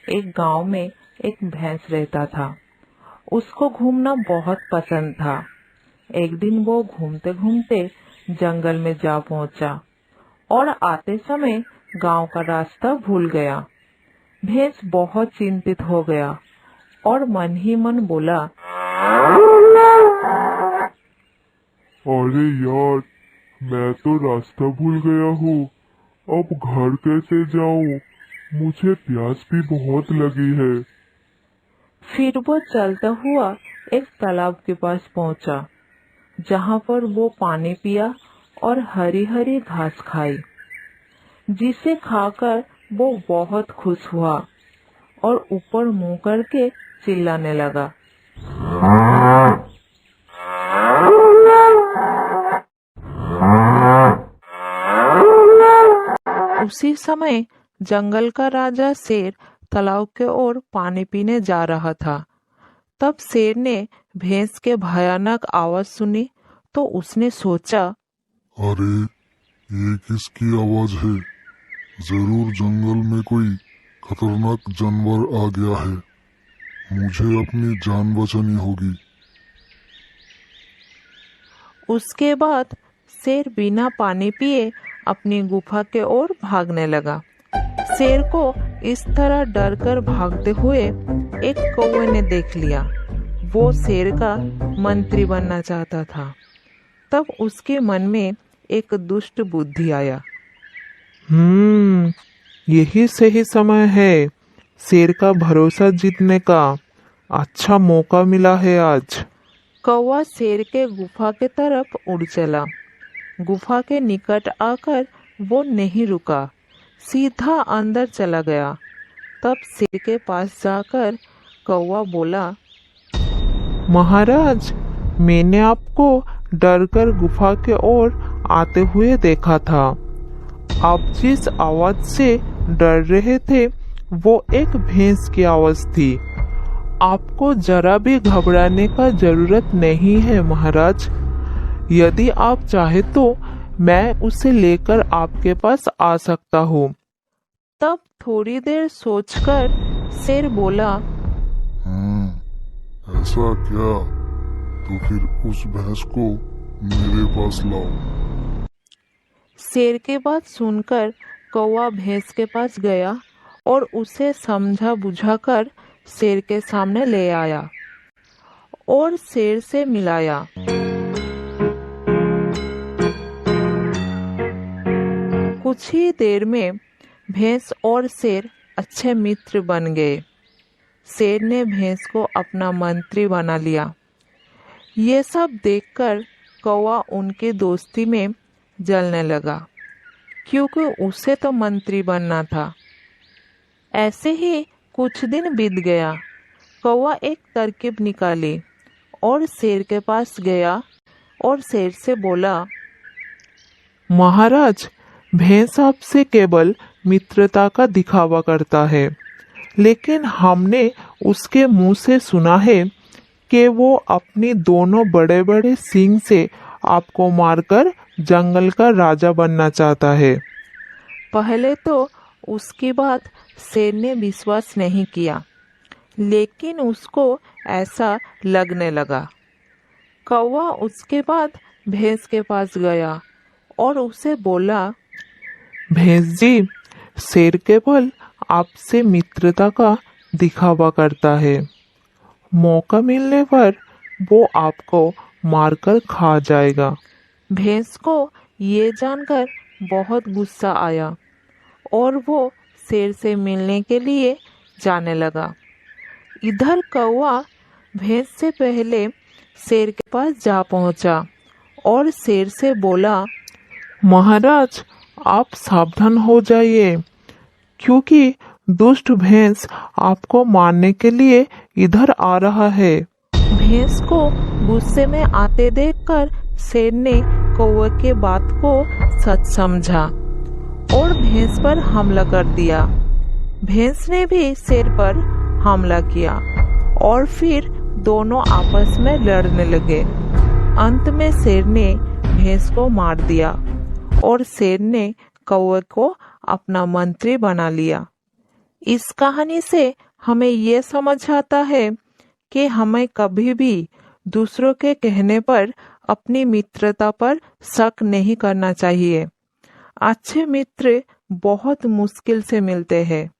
एक गांव में एक भैंस रहता था। उसको घूमना बहुत पसंद था। एक दिन वो घूमते घूमते जंगल में जा पहुंचा और आते समय गांव का रास्ता भूल गया। भैंस बहुत चिंतित हो गया और मन ही मन बोला, अरे यार, मैं तो रास्ता भूल गया हूँ। अब घर कैसे जाऊँ? मुझे प्यास भी बहुत लगी है। फिर वो चलता हुआ एक तालाब के पास पहुंचा, जहां पर वो पानी पिया और हरी हरी घास खाई, जिसे खाकर वो बहुत खुश हुआ और ऊपर मुंह करके चिल्लाने लगा। उसी समय जंगल का राजा शेर तालाब के ओर पानी पीने जा रहा था। तब शेर ने भैंस के भयानक आवाज सुनी तो उसने सोचा, अरे, ये किसकी आवाज है? जरूर जंगल में कोई खतरनाक जानवर आ गया है। मुझे अपनी जान बचानी होगी। उसके बाद शेर बिना पानी पिए अपनी गुफा के ओर भागने लगा। शेर को इस तरह डर कर भागते हुए एक कौवे ने देख लिया। वो शेर का मंत्री बनना चाहता था। तब उसके मन में एक दुष्ट बुद्धि आया। यही सही समय है शेर का भरोसा जीतने का। अच्छा मौका मिला है आज। कौवा शेर के गुफा के तरफ उड़ चला। गुफा के निकट आकर वो नहीं रुका, सीधा अंदर चला गया। तब शेर के पास जाकर कौवा बोला, महाराज, मैंने आपको डरकर गुफा के ओर आते हुए देखा था। आप जिस आवाज से डर रहे थे वो एक भैंस की आवाज थी। आपको जरा भी घबराने का जरूरत नहीं है महाराज। यदि आप चाहे तो मैं उसे लेकर आपके पास आ सकता हूँ। तब थोड़ी देर सोचकर शेर बोला, ऐसा क्या? तो फिर उस भैंस को मेरे पास लाओ। शेर के बात सुनकर कौवा भैंस के पास गया और उसे समझा बुझाकर शेर के सामने ले आया और शेर से मिलाया। कुछ ही देर में भैंस और शेर अच्छे मित्र बन गए। शेर ने भैंस को अपना मंत्री बना लिया। ये सब देखकर कौवा उनकी दोस्ती में जलने लगा, क्योंकि उसे तो मंत्री बनना था। ऐसे ही कुछ दिन बीत गया। कौवा एक तरकीब निकाली और शेर के पास गया और शेर से बोला, महाराज, भैंस आपसे केवल मित्रता का दिखावा करता है, लेकिन हमने उसके मुंह से सुना है कि वो अपनी दोनों बड़े बड़े सींग से आपको मारकर जंगल का राजा बनना चाहता है। पहले तो उसकी बात शेर ने विश्वास नहीं किया, लेकिन उसको ऐसा लगने लगा। कौवा उसके बाद भैंस के पास गया और उसे बोला, भैंस जी, शेर केवल आपसे मित्रता का दिखावा करता है। मौका मिलने पर वो आपको मारकर खा जाएगा। भैंस को ये जानकर बहुत गुस्सा आया और वो शेर से मिलने के लिए जाने लगा। इधर कौवा भैंस से पहले शेर के पास जा पहुंचा और शेर से बोला, महाराज, आप सावधान हो जाइए, क्योंकि दुष्ट भैंस आपको मारने के लिए इधर आ रहा है। भैंस को गुस्से में आते देखकर शेर ने कौवे के बात को सच समझा और भैंस पर हमला कर दिया। भैंस ने भी शेर पर हमला किया और फिर दोनों आपस में लड़ने लगे। अंत में शेर ने भैंस को मार दिया और शेर ने कौवे को अपना मंत्री बना लिया। इस कहानी से हमें ये समझ आता है कि हमें कभी भी दूसरों के कहने पर अपनी मित्रता पर शक नहीं करना चाहिए। अच्छे मित्र बहुत मुश्किल से मिलते हैं,